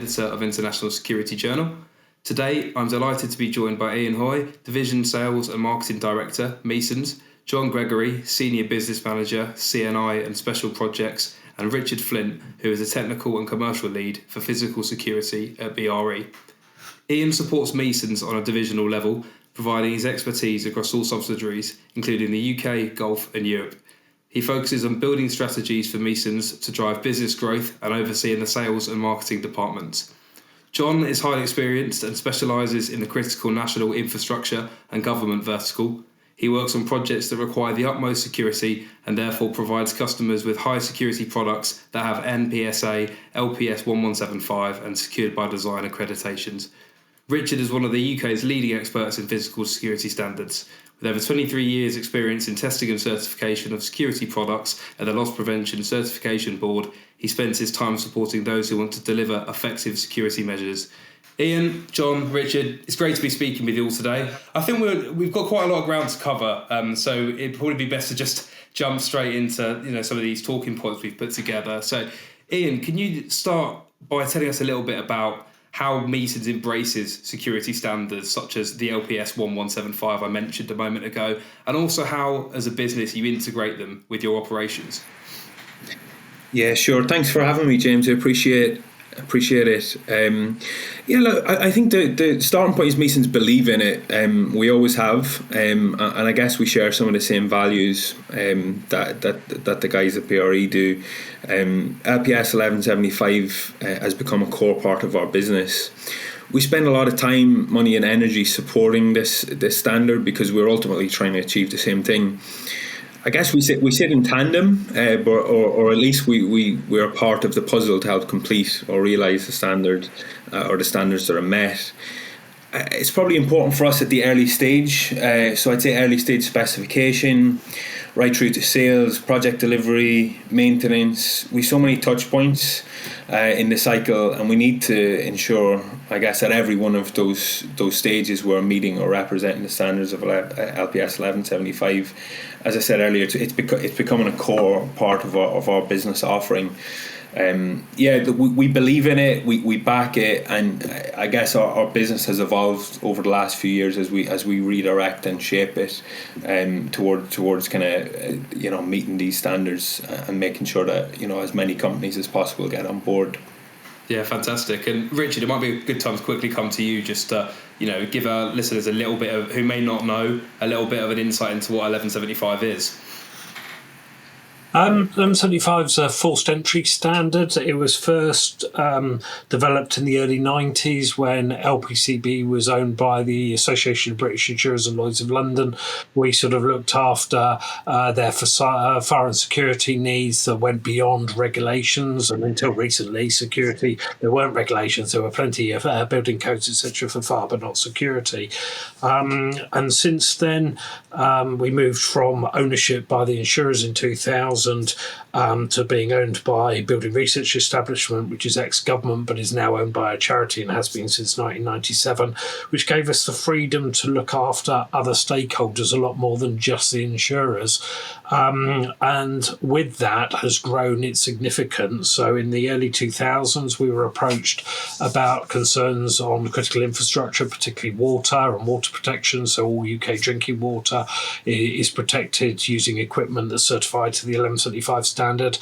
editor of International Security Journal. Today, I'm delighted to be joined by Ian Hoey, Divisional Sales and Marketing Director, Meesons, John Gregory, Senior Business Manager, CNI and Special Projects, and Richard Flint, who is a Technical and Commercial Lead for Physical Security at BRE. Ian supports Meesons on a divisional level, providing his expertise across all subsidiaries, including the UK, Gulf and Europe. He focuses on building strategies for Meesons to drive business growth and overseeing the sales and marketing departments. John is highly experienced and specialises in the critical national infrastructure and government vertical. He works on projects that require the utmost security and therefore provides customers with high security products that have NPSA, LPS 1175 and secured by design accreditations. Richard is one of the UK's leading experts in physical security standards. With over 23 years' experience in testing and certification of security products at the Loss Prevention Certification Board, he spends his time supporting those who want to deliver effective security measures. Ian, John, Richard, it's great to be speaking with you all today. I think we've got quite a lot of ground to cover, so it'd probably be best to just jump straight into some of these talking points we've put together. So, Ian, can you start by telling us a little bit about how Meesons embraces security standards such as the LPS 1175 I mentioned a moment ago, and also how, as a business, you integrate them with your operations? Yeah, sure. Thanks for having me, James. I appreciate it. Look, I think the starting point is Meesons believe in it. We always have, and I guess we share some of the same values that the guys at BRE do. LPS 1175 has become a core part of our business. We spend a lot of time, money and energy supporting this standard because we're ultimately trying to achieve the same thing. I guess we sit in tandem, or at least we're part of the puzzle to help complete or realise the standard or the standards that are met. It's probably important for us at the early stage, so I'd say early stage specification, right through to sales, project delivery, maintenance. We have so many touch points in the cycle, and we need to ensure, I guess, at every one of those stages we're meeting or representing the standards of LPS 1175. As I said earlier, it's becoming a core part of our business offering. We believe in it, we back it, and I guess our business has evolved over the last few years as we redirect and shape it towards kind of meeting these standards and making sure that as many companies as possible get on board. Yeah, fantastic. And Richard, it might be a good time to quickly come to you just to give our listeners a little bit of, who may not know, a little bit of an insight into what 1175 is. 1175 is a forced entry standard. It was first developed in the early 90s when LPCB was owned by the Association of British Insurers and Lloyd's of London. We sort of looked after their fire and security needs that went beyond regulations, and until recently, security, there weren't regulations. There were plenty of building codes, etc. for fire, but not security. And since then, we moved from ownership by the insurers in 2000 to being owned by Building Research Establishment, which is ex-government but is now owned by a charity and has been since 1997, which gave us the freedom to look after other stakeholders a lot more than just the insurers. And with that has grown its significance. So in the early 2000s, we were approached about concerns on critical infrastructure, particularly water and water protection. So all UK drinking water is protected using equipment that's certified to the 1175 standard.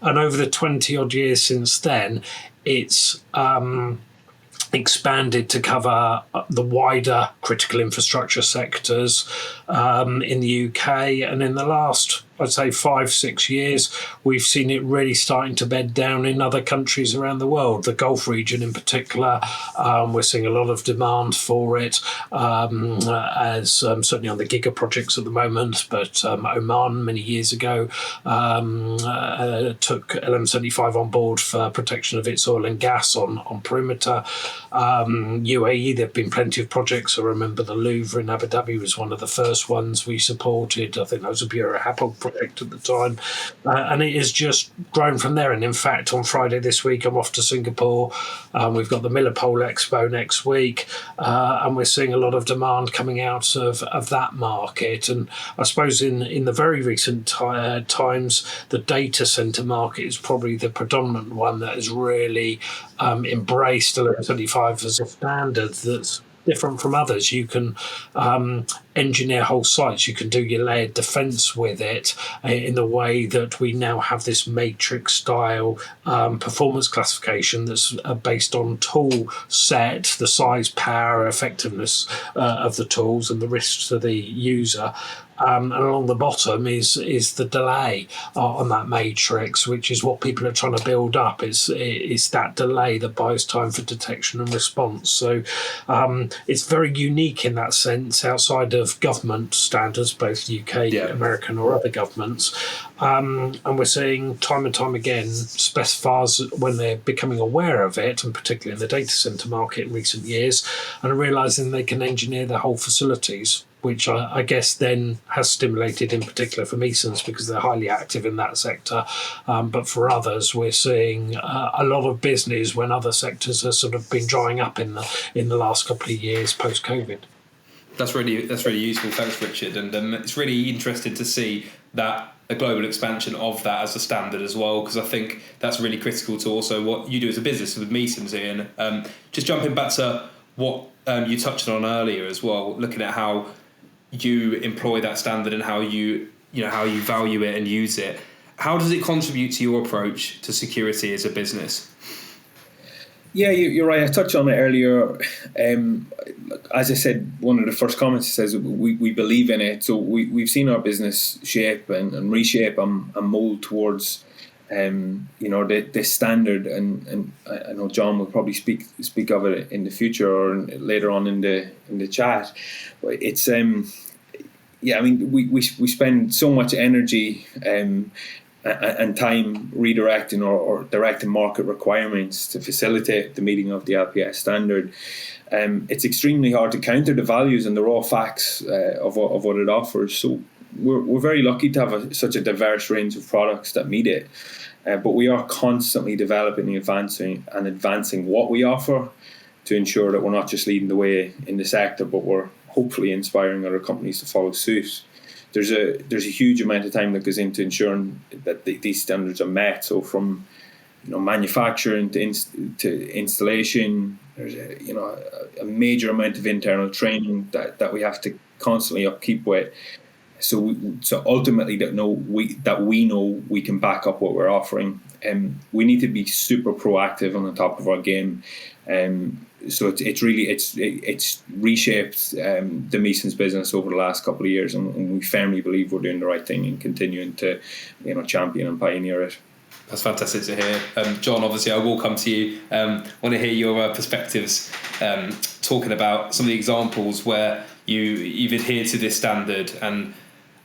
And over the 20 odd years since then, it's expanded to cover the wider critical infrastructure sectors in the UK. And in the last, I'd say 5-6 years, we've seen it really starting to bed down in other countries around the world. The Gulf region in particular, we're seeing a lot of demand for it, as certainly on the Giga projects at the moment, but Oman many years ago took 1175 on board for protection of its oil and gas on perimeter. UAE, there have been plenty of projects. I remember the Louvre in Abu Dhabi was one of the first first ones we supported. I think that was a BRE project at the time. And it has just grown from there. And in fact, on Friday this week, I'm off to Singapore. We've got the Millepole Expo next week. And we're seeing a lot of demand coming out of that market. And I suppose in the very recent times, the data centre market is probably the predominant one that has really embraced 1175 as a standard that's different from others. You can engineer whole sites. You can do your layered defence with it in the way that we now have this matrix style performance classification that's based on tool set, the size, power, effectiveness of the tools, and the risks to the user. And along the bottom is the delay on that matrix, which is what people are trying to build up. Is that delay that buys time for detection and response. So it's very unique in that sense outside of government standards, both UK, American or other governments. And we're seeing time and time again specifiers, when they're becoming aware of it, and particularly in the data centre market in recent years, and are realising they can engineer their whole facilities, which I guess then has stimulated in particular for Meesons because they're highly active in that sector. But for others, we're seeing a lot of business when other sectors have sort of been drying up in the last couple of years post-COVID. That's really useful. Thanks, Richard. And it's really interesting to see that a global expansion of that as a standard as well, because I think that's really critical to also what you do as a business with Meesons, Ian. Just jumping back to what you touched on earlier as well, looking at how you employ that standard and how you value it and use it. How does it contribute to your approach to security as a business? Yeah, you're right. I touched on it earlier. As I said, one of the first comments says we believe in it. So we've seen our business shape and reshape and mold towards this standard. And I know John will probably speak of it in the future or later on in the chat. But it's we spend so much energy and time redirecting or directing market requirements to facilitate the meeting of the LPS standard. It's extremely hard to counter the values and the raw facts of what it offers. So we're very lucky to have such a diverse range of products that meet it. But we are constantly developing and advancing what we offer to ensure that we're not just leading the way in the sector, but we're hopefully inspiring other companies to follow suit. There's a huge amount of time that goes into ensuring that these standards are met. So from manufacturing to installation, there's a major amount of internal training that we have to constantly upkeep with. So ultimately that we know we can back up what we're offering. We need to be super proactive on the top of our game. So it's reshaped the Meesons business over the last couple of years, and we firmly believe we're doing the right thing and continuing to champion and pioneer it. That's fantastic to hear. John, obviously I will come to you. I want to hear your perspectives talking about some of the examples where you've adhered to this standard and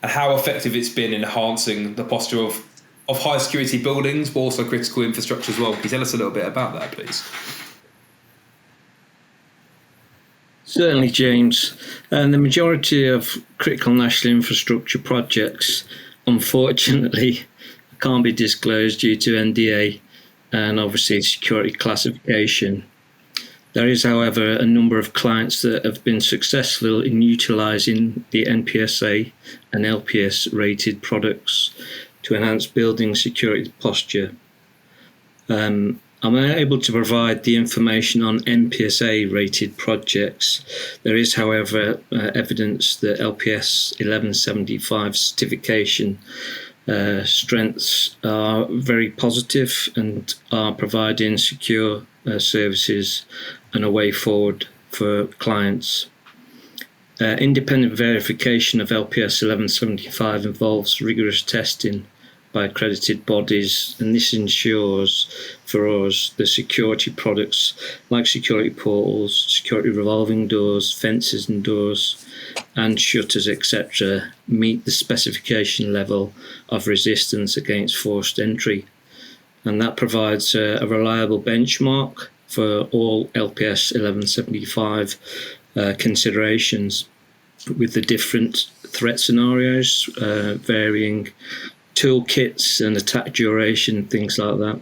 how effective it's been in enhancing the posture of high security buildings, but also critical infrastructure as well. Can you tell us a little bit about that, please? Certainly, James. And the majority of critical national infrastructure projects, unfortunately, can't be disclosed due to NDA and obviously security classification. There is, however, a number of clients that have been successful in utilising the NPSA and LPS rated products to enhance building security posture. I'm unable to provide the information on NPSA rated projects. There is, however, evidence that LPS 1175 certification strengths are very positive and are providing secure services and a way forward for clients. Independent verification of LPS 1175 involves rigorous testing by accredited bodies, and this ensures for us the security products like security portals, security revolving doors, fences and doors and shutters, etc., meet the specification level of resistance against forced entry, and that provides a reliable benchmark for all LPS 1175 considerations. with the different threat scenarios, varying toolkits and attack duration, things like that.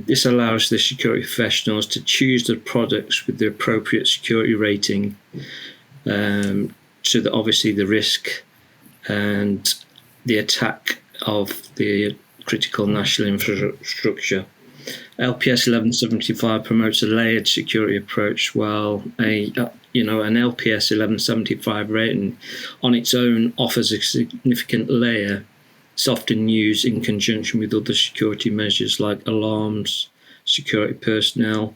This allows the security professionals to choose the products with the appropriate security rating to obviously the risk and the attack of the critical national infrastructure. LPS 1175 promotes a layered security approach, while an LPS 1175 rating on its own offers a significant layer. It's often used in conjunction with other security measures like alarms, security personnel,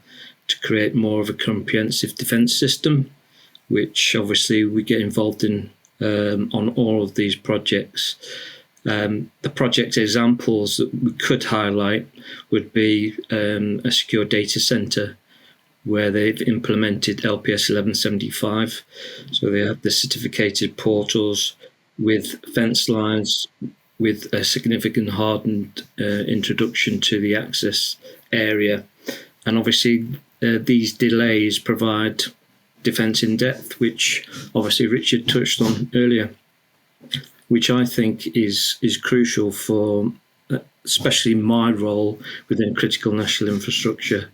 to create more of a comprehensive defence system, which obviously we get involved in on all of these projects. The project examples that we could highlight would be a secure data centre where they've implemented LPS 1175. So they have the certificated portals with fence lines, with a significant hardened introduction to the access area. And obviously these delays provide defence in depth, which obviously Richard touched on earlier, which I think is crucial for especially my role within critical national infrastructure.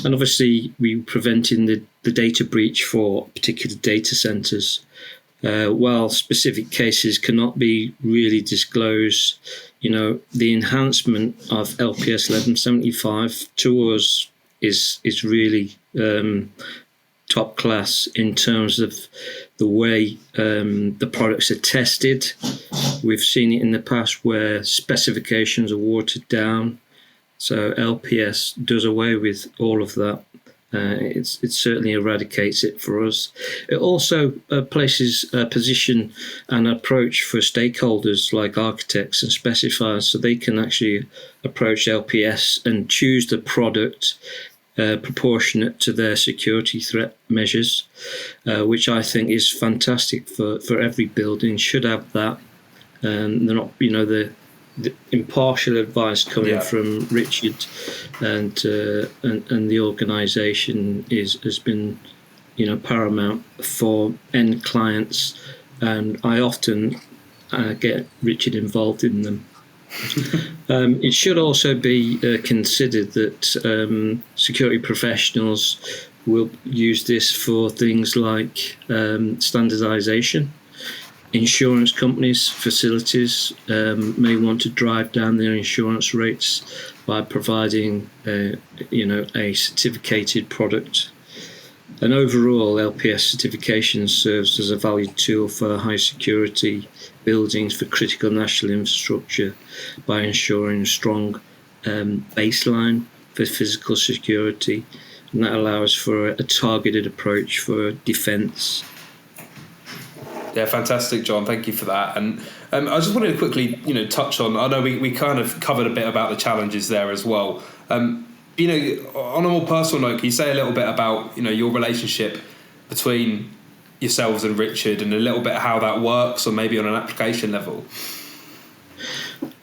And obviously we preventing the data breach for particular data centres. While specific cases cannot be really disclosed, the enhancement of LPS 1175 to us is really top class in terms of the way the products are tested. We've seen it in the past where specifications are watered down. So LPS does away with all of that. It certainly eradicates it for us. It also places a position and approach for stakeholders like architects and specifiers, so they can actually approach LPS and choose the product proportionate to their security threat measures, which I think is fantastic for every building. Should have that. They're not, the impartial advice coming from Richard and the organisation has been, paramount for end clients, and I often get Richard involved in them. It should also be considered that security professionals will use this for things like standardisation. Insurance companies, facilities may want to drive down their insurance rates by providing, a certificated product. And overall, LPS certification serves as a valued tool for high security buildings for critical national infrastructure by ensuring a strong baseline for physical security, and that allows for a targeted approach for defence. Yeah, fantastic, John. Thank you for that. And I just wanted to quickly, touch on, I know we kind of covered a bit about the challenges there as well. On a more personal note, can you say a little bit about, your relationship between yourselves and Richard, and a little bit how that works, or maybe on an application level?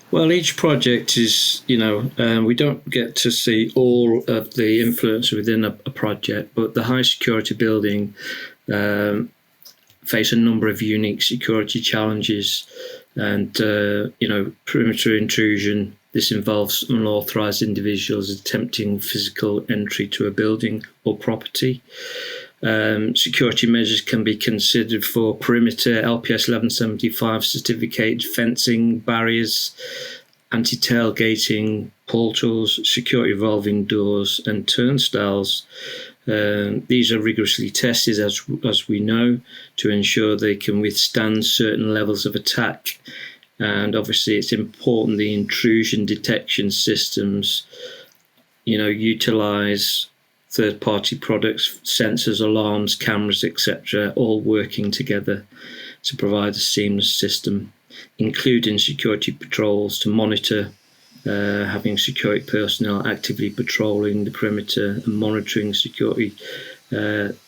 Well, each project is, we don't get to see all of the influence within a project, but the high security building face a number of unique security challenges, and perimeter intrusion. This involves unauthorized individuals attempting physical entry to a building or property. Security measures can be considered for perimeter LPS 1175 certificated fencing, barriers, anti-tailgating, portals, secure revolving doors and turnstiles. These are rigorously tested, as we know, to ensure they can withstand certain levels of attack. And obviously it's important the intrusion detection systems, utilise third-party products, sensors, alarms, cameras, etc., all working together to provide a seamless system, including security patrols to monitor, having security personnel actively patrolling the perimeter and monitoring security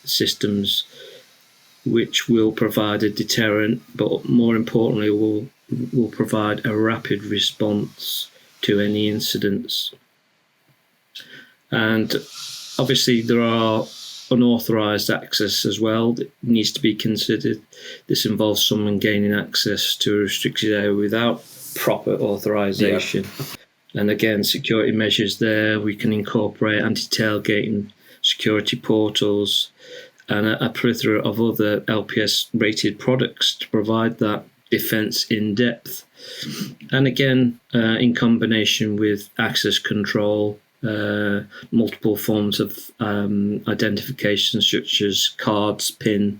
systems, which will provide a deterrent, but more importantly will provide a rapid response to any incidents. And obviously there are unauthorised access as well that needs to be considered. This involves someone gaining access to a restricted area without proper authorisation. And again, security measures there, we can incorporate anti-tailgating security portals and a plethora of other LPS rated products to provide that defence in depth. And again, in combination with access control, multiple forms of identification such as cards, PIN,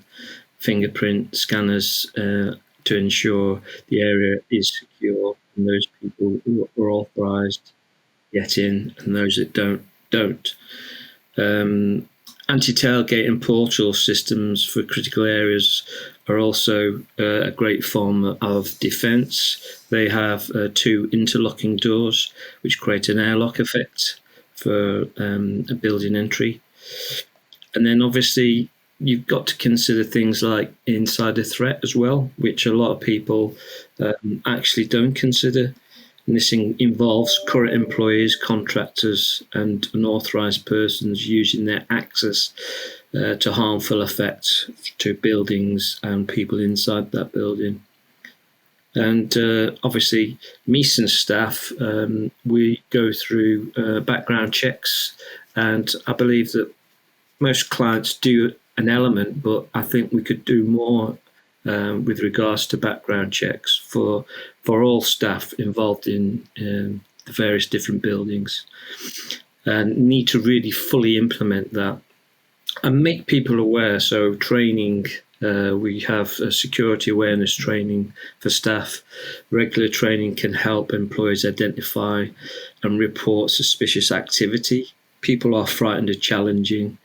fingerprint scanners to ensure the area is secure and those people who are authorised get in and those that don't. Anti-tailgating portal systems for critical areas are also a great form of defence. They have 2 interlocking doors which create an airlock effect for a building entry. And then obviously you've got to consider things like insider threat as well, which a lot of people actually don't consider. And this involves current employees, contractors, and unauthorised persons using their access to harmful effects to buildings and people inside that building. And obviously, Meesons staff, we go through background checks, and I believe that most clients do an element, but I think we could do more with regards to background checks for all staff involved in the various different buildings, and need to really fully implement that and make people aware. So training, we have security awareness training for staff. Regular training can help employees identify and report suspicious activity. People are frightened of challenging,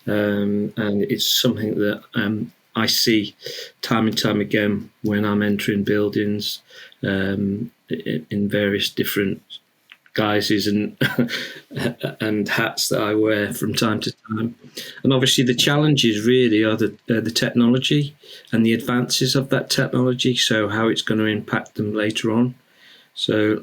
and it's something that I see time and time again when I'm entering buildings in various different guises and and hats that I wear from time to time. And obviously the challenges really are the technology and the advances of that technology, so how it's going to impact them later on. So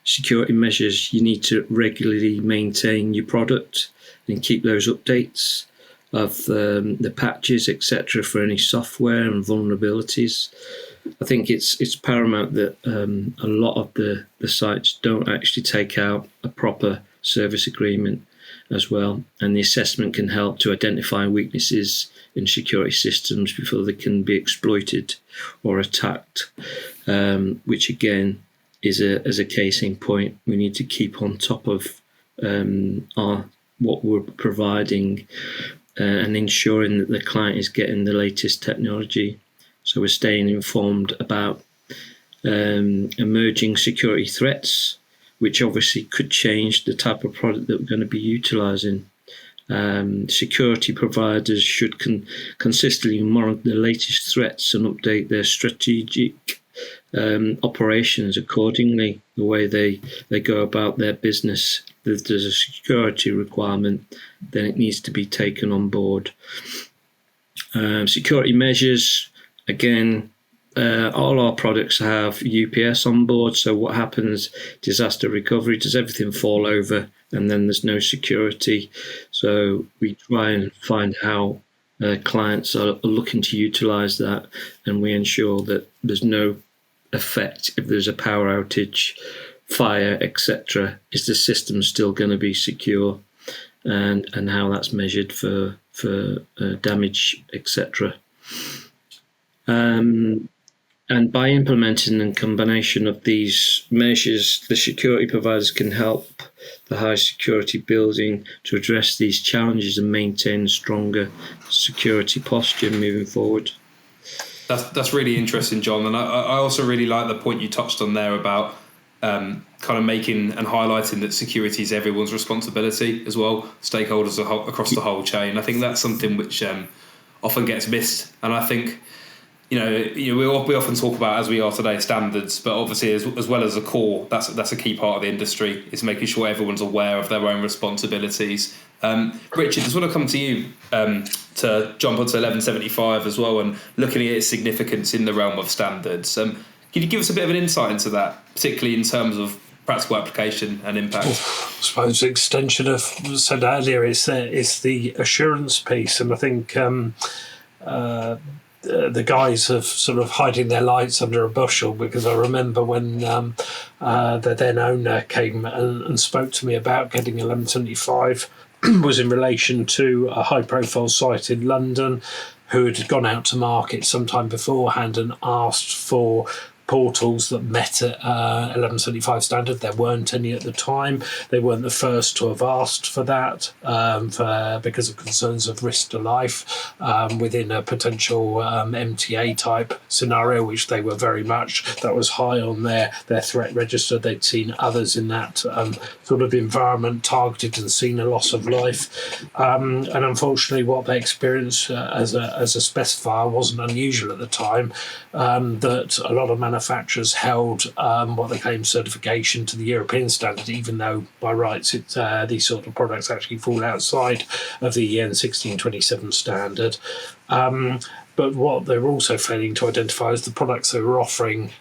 security measures, you need to regularly maintain your product and keep those updates of the patches, etc., for any software and vulnerabilities. I think it's paramount that a lot of the sites don't actually take out a proper service agreement as well, and the assessment can help to identify weaknesses in security systems before they can be exploited or attacked, which again is a case in point. We need to keep on top of what we're providing and ensuring that the client is getting the latest technology. So we're staying informed about emerging security threats, which obviously could change the type of product that we're going to be utilising. Security providers should consistently monitor the latest threats and update their strategic operations accordingly, the way they go about their business. If there's a security requirement, then it needs to be taken on board. Security measures, again, all our products have UPS on board, so what happens, disaster recovery, does everything fall over and then there's no security? So we try and find how clients are looking to utilise that, and we ensure that there's no effect if there's a power outage, fire, etc. Is the system still going to be secure, and how that's measured for damage, etc. And by implementing a combination of these measures, the security providers can help the high security building to address these challenges and maintain a stronger security posture moving forward. That's really interesting, John. And I also really like the point you touched on there about kind of making and highlighting that security is everyone's responsibility as well, stakeholders across the whole chain. I think that's something which often gets missed. And I think, we often talk about, as we are today, standards, but obviously as well as a core, that's a key part of the industry, is making sure everyone's aware of their own responsibilities. Richard, I just want to come to you to jump onto 1175 as well, and looking at its significance in the realm of standards. Can you give us a bit of an insight into that, particularly in terms of practical application and impact? I suppose the extension of what I said earlier is the assurance piece, and I think the guys have sort of hiding their lights under a bushel, because I remember when the then owner came and spoke to me about getting 1175 was in relation to a high-profile site in London who had gone out to market sometime beforehand and asked for portals that met 1175 standard. There weren't any at the time. They weren't the first to have asked for that because of concerns of risk to life within a potential MTA type scenario, which they were very much. That was high on their threat register. They'd seen others in that sort of environment targeted and seen a loss of life. And unfortunately, what they experienced as a specifier wasn't unusual at the time, that a lot of manufacturers held what they claim certification to the European standard, even though by rights these sort of products actually fall outside of the EN 1627 standard. But what they were also failing to identify is the products they were offering,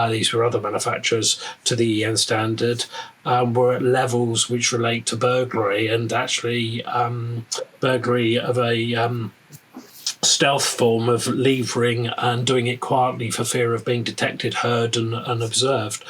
these were other manufacturers, to the EN standard, were at levels which relate to burglary, and actually burglary of a stealth form of levering and doing it quietly for fear of being detected, heard and observed.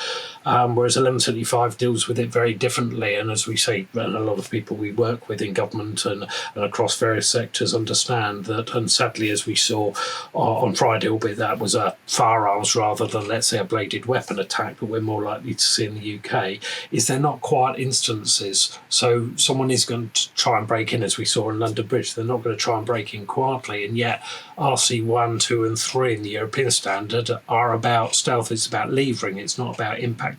Whereas 1175 deals with it very differently, and as we say, and a lot of people we work with in government and across various sectors understand that, and sadly as we saw on Friday, albeit that was a firearms rather than, let's say, a bladed weapon attack, but we're more likely to see in the UK, is they're not quiet instances. So someone is going to try and break in, as we saw in London Bridge. They're not going to try and break in quietly, and yet RC 1, 2 and 3 in the European standard are about stealth. It's about levering, it's not about impacting.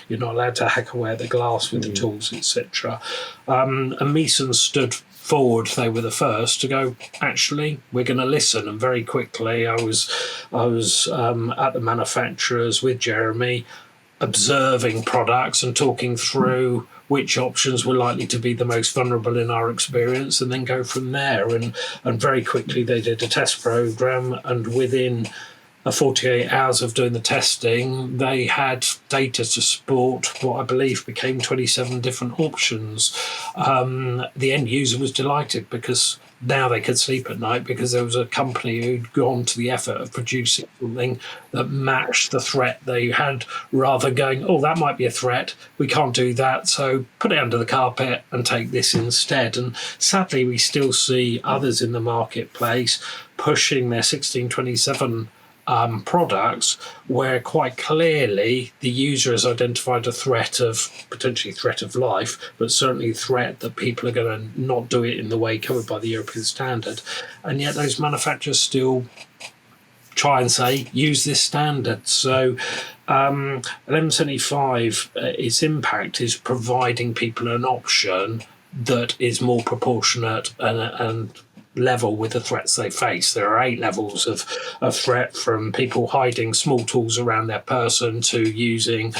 You're not allowed to hack away at the glass with the tools, etc. And Meesons stood forward. They were the first to go, actually, we're going to listen. And very quickly I was at the manufacturers with Jeremy, observing products and talking through which options were likely to be the most vulnerable in our experience, and then go from there. And very quickly they did a test program, and within 48 hours of doing the testing, they had data to support what I believe became 27 different options. The end user was delighted, because now they could sleep at night, because there was a company who'd gone to the effort of producing something that matched the threat they had, rather than going, oh, that might be a threat, we can't do that, so put it under the carpet and take this instead. And sadly, we still see others in the marketplace pushing their 1627 products where quite clearly the user has identified a threat of, potentially threat of life, but certainly threat that people are going to not do it in the way covered by the European standard. And yet those manufacturers still try and say, use this standard. So 1175, its impact is providing people an option that is more proportionate and level with the threats they face. There are 8 levels of threat, from people hiding small tools around their person to using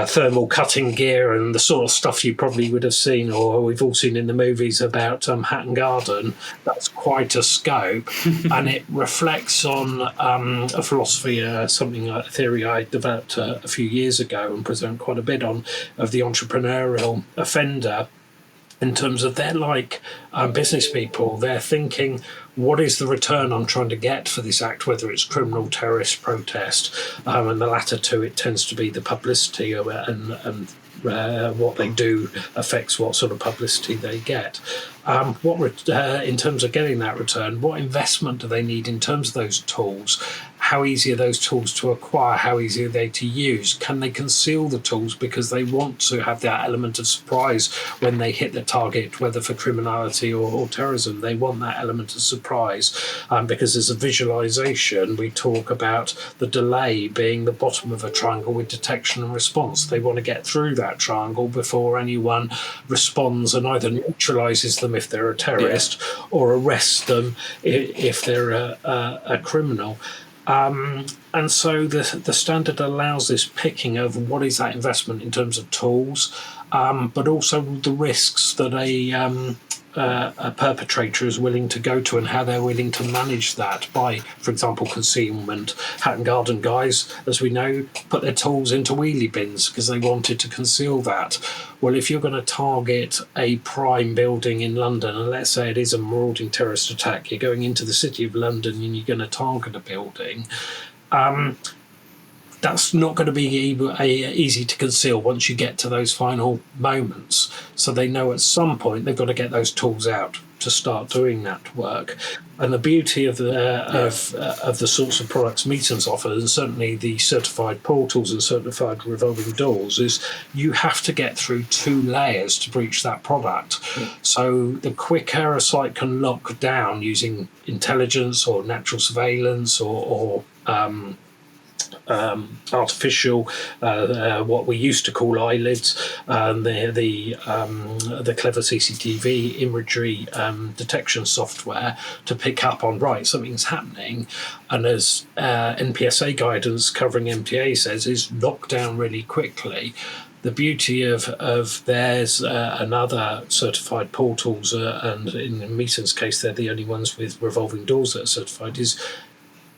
thermal cutting gear and the sort of stuff you probably would have seen, or we've all seen in the movies about Hatton Garden. That's quite a scope, and it reflects on a philosophy, a theory I developed a few years ago and present quite a bit on, of the entrepreneurial offender. In terms of they're like business people, they're thinking, what is the return I'm trying to get for this act, whether it's criminal, terrorist, protest, and the latter two, it tends to be the publicity and what they do affects what sort of publicity they get. In terms of getting that return, what investment do they need in terms of those tools? How easy are those tools to acquire? How easy are they to use? Can they conceal the tools because they want to have that element of surprise when they hit the target, whether for criminality or terrorism? They want that element of surprise because as a visualization, we talk about the delay being the bottom of a triangle with detection and response. They want to get through that triangle before anyone responds and either neutralizes them if they're a terrorist or arrests them if they're a criminal. And so the standard allows this picking of what is that investment in terms of tools, but also the risks that a perpetrator is willing to go to and how they're willing to manage that by, for example, concealment. Hatton Garden guys, as we know, put their tools into wheelie bins because they wanted to conceal that. Well, if you're going to target a prime building in London, and let's say it is a marauding terrorist attack, you're going into the city of London and you're going to target a building, that's not going to be easy to conceal once you get to those final moments. So they know at some point they've got to get those tools out to start doing that work. And the beauty of the sorts of products Meesons offers, and certainly the certified portals and certified revolving doors, is you have to get through 2 layers to breach that product. So the quicker a site can lock down using intelligence or natural surveillance or artificial, what we used to call eyelids, the clever CCTV imagery detection software to pick up on, right, something's happening, and as NPSA guidance covering MTA says, is locked down really quickly. The beauty of theirs and other certified portals, and in Meesons' case, they're the only ones with revolving doors that are certified, is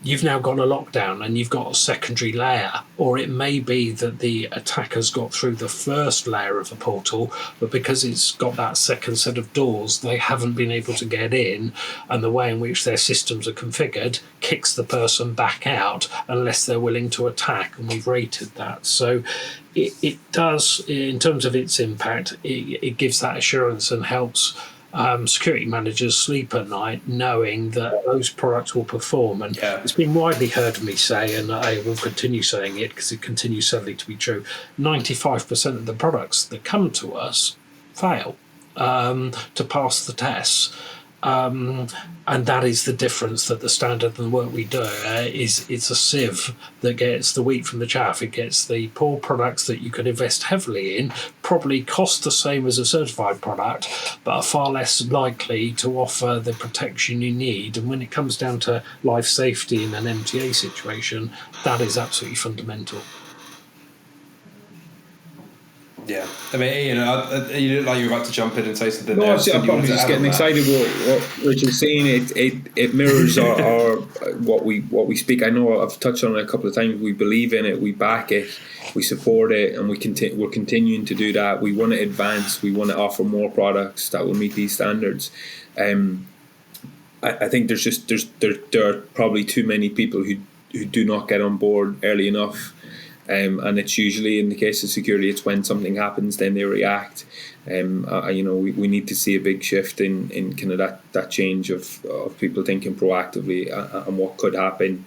you've now got a lockdown and you've got a secondary layer, or it may be that the attacker's got through the first layer of the portal, but because it's got that second set of doors, they haven't been able to get in, and the way in which their systems are configured kicks the person back out unless they're willing to attack, and we've rated that. So it does, in terms of its impact, it gives that assurance and helps security managers sleep at night knowing that those products will perform. And it's been widely heard of me say, and I will continue saying it because it continues sadly to be true, 95% of the products that come to us fail to pass the tests. And that is the difference, that the standard and the work we do is it's a sieve that gets the wheat from the chaff. It gets the poor products that you can invest heavily in, probably cost the same as a certified product, but are far less likely to offer the protection you need. And when it comes down to life safety in an MTA situation, that is absolutely fundamental. Yeah, I mean, Ian, you look like you were about to jump in and say something. No, I'm probably just getting excited what Richard's saying. It mirrors our what we speak. I know I've touched on it a couple of times. We believe in it, we back it, we support it, and we're continuing to do that. We want to advance. We want to offer more products that will meet these standards. I think there are probably too many people who do not get on board early enough. And it's usually, in the case of security, it's when something happens, then they react. We need to see a big shift in kind of that change of people thinking proactively and what could happen.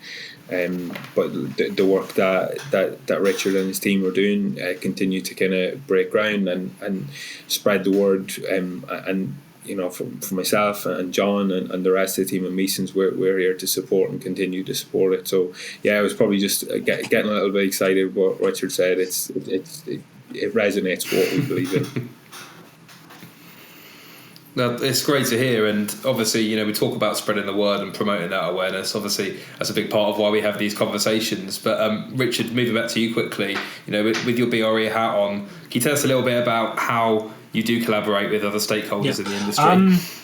But the work that Richard and his team are doing continue to kind of break ground and spread the word. And for myself and John and the rest of the team at Meesons, we're here to support and continue to support it. So I was probably just getting a little bit excited what Richard said. It resonates with what we believe in. No, it's great to hear, and obviously, we talk about spreading the word and promoting that awareness. Obviously, that's a big part of why we have these conversations. But Richard, moving back to you quickly, with your BRE hat on, can you tell us a little bit about how you do collaborate with other stakeholders in the industry?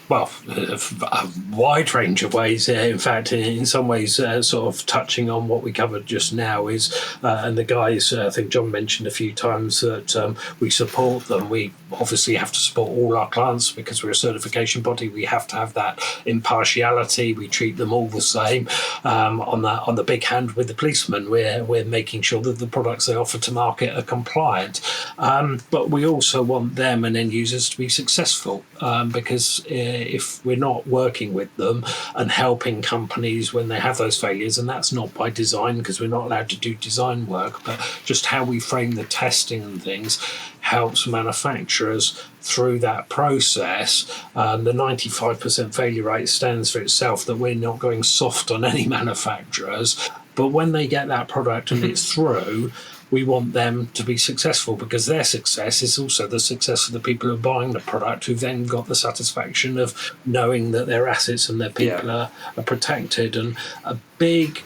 Well, a wide range of ways. In fact, in some ways, sort of touching on what we covered just now is, and the guys, I think John mentioned a few times that we support them. We obviously have to support all our clients because we're a certification body. We have to have that impartiality. We treat them all the same. On the big hand with the policemen, we're making sure that the products they offer to market are compliant. But we also want them and end users to be successful because if we're not working with them and helping companies when they have those failures, and that's not by design because we're not allowed to do design work, but just how we frame the testing and things helps manufacturers through that process. The 95% failure rate stands for itself, that we're not going soft on any manufacturers, but when they get that product and it's through, we want them to be successful because their success is also the success of the people who are buying the product, who've then got the satisfaction of knowing that their assets and their people are protected. And a big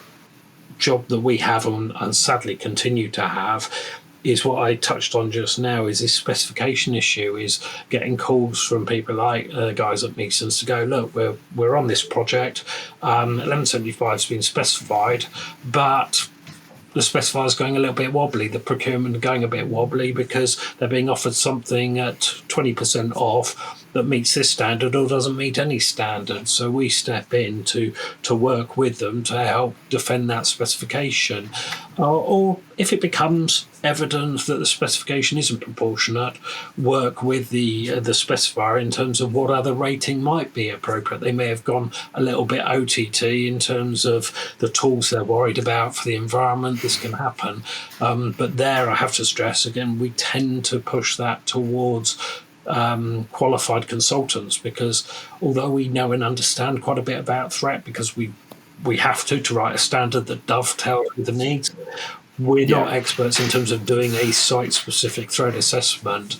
job that we have and sadly continue to have is what I touched on just now, is this specification issue, is getting calls from people like guys at Meesons to go, look, we're on this project, 1175 has been specified, but the specifier is going a little bit wobbly, the procurement are going a bit wobbly because they're being offered something at 20% off that meets this standard or doesn't meet any standard. So we step in to work with them to help defend that specification. Or if it becomes evident that the specification isn't proportionate, work with the specifier in terms of what other rating might be appropriate. They may have gone a little bit OTT in terms of the tools they're worried about for the environment. This can happen. But there, I have to stress, again, we tend to push that towards qualified consultants, because although we know and understand quite a bit about threat, because we have to write a standard that dovetails with the needs, we're not experts in terms of doing a site-specific threat assessment.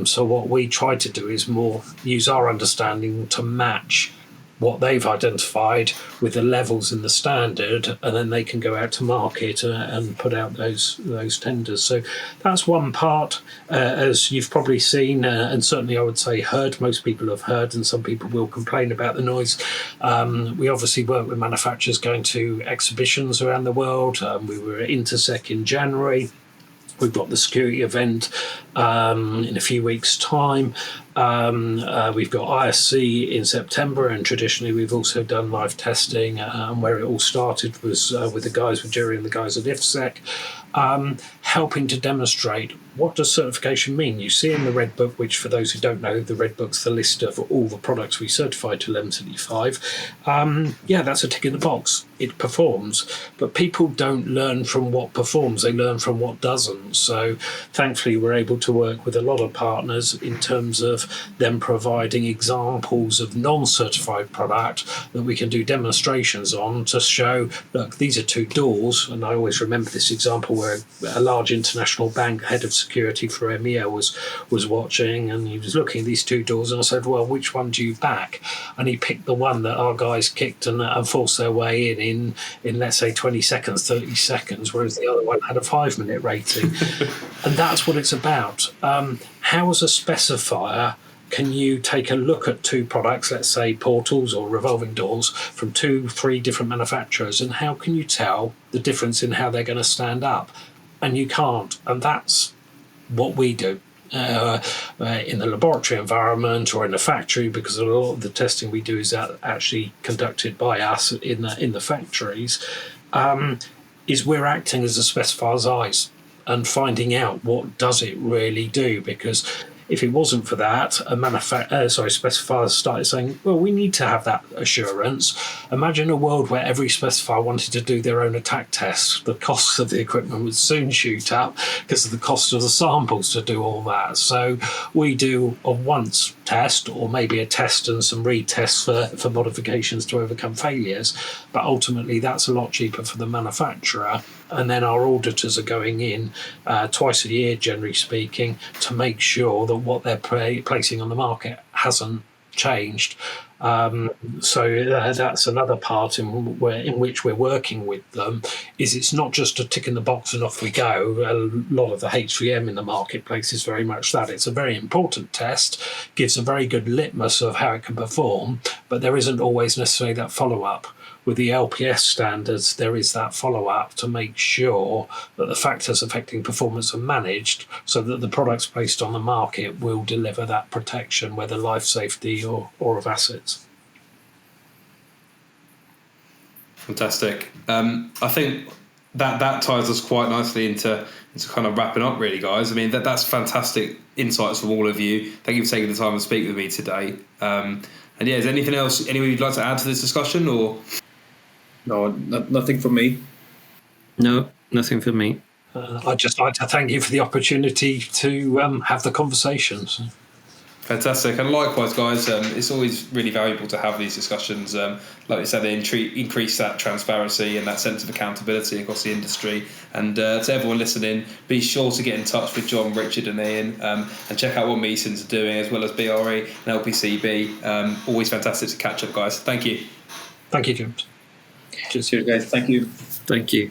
So what we try to do is more use our understanding to match what they've identified with the levels in the standard, and then they can go out to market and put out those tenders. So that's one part, as you've probably seen, and certainly I would say heard, most people have heard, and some people will complain about the noise. We obviously work with manufacturers going to exhibitions around the world. We were at Intersec in January. We've got the security event in a few weeks' time. We've got ISC in September, and traditionally we've also done live testing. Where it all started was with Jerry and the guys at IFSEC, helping to demonstrate what does certification mean. You see in the Red Book, which for those who don't know, the Red Book's the list of all the products we certified to 1175. That's a tick in the box. It performs, but people don't learn from what performs, they learn from what doesn't. So thankfully we're able to work with a lot of partners in terms of them providing examples of non-certified product that we can do demonstrations on to show, look, these are two doors. And I always remember this example where a large international bank head of security for EMEA was watching, and he was looking at these two doors, and I said, well, which one do you back? And he picked the one that our guys kicked and forced their way in let's say 20 seconds, 30 seconds, whereas the other one had a 5-minute rating. And that's what it's about. How, as a specifier, can you take a look at two products, let's say portals or revolving doors, from 2-3 different manufacturers, and how can you tell the difference in how they're going to stand up? And you can't. And that's what we do. In the laboratory environment or in the factory, because a lot of the testing we do is actually conducted by us in the factories, is we're acting as a specifier's eyes and finding out what does it really do. Because if it wasn't for that, specifiers started saying, well, we need to have that assurance. Imagine a world where every specifier wanted to do their own attack tests. The costs of the equipment would soon shoot up because of the cost of the samples to do all that. So we do a once test, or maybe a test and some retests for modifications to overcome failures. But ultimately, that's a lot cheaper for the manufacturer. And then our auditors are going in twice a year, generally speaking, to make sure that what they're placing on the market hasn't changed. So that's another part in which we're working with them, is it's not just a tick in the box and off we go. A lot of the H3M in the marketplace is very much that. It's a very important test, gives a very good litmus of how it can perform, but there isn't always necessarily that follow-up. With the LPS standards, there is that follow-up to make sure that the factors affecting performance are managed so that the products placed on the market will deliver that protection, whether life safety or of assets. Fantastic. I think that ties us quite nicely into kind of wrapping up, really, guys. I mean, that's fantastic insights from all of you. Thank you for taking the time to speak with me today. And yeah, is there anything else anyone you'd like to add to this discussion, or? No, nothing from me. No, nothing from me. I'd just like to thank you for the opportunity to have the conversations. Fantastic. And likewise, guys, it's always really valuable to have these discussions. Like I said, they increase that transparency and that sense of accountability across the industry. And to everyone listening, be sure to get in touch with John, Richard and Ian and check out what Meesons are doing, as well as BRE and LPCB. Always fantastic to catch up, guys. Thank you. Thank you, James. Cheers, guys. Thank you. Thank you.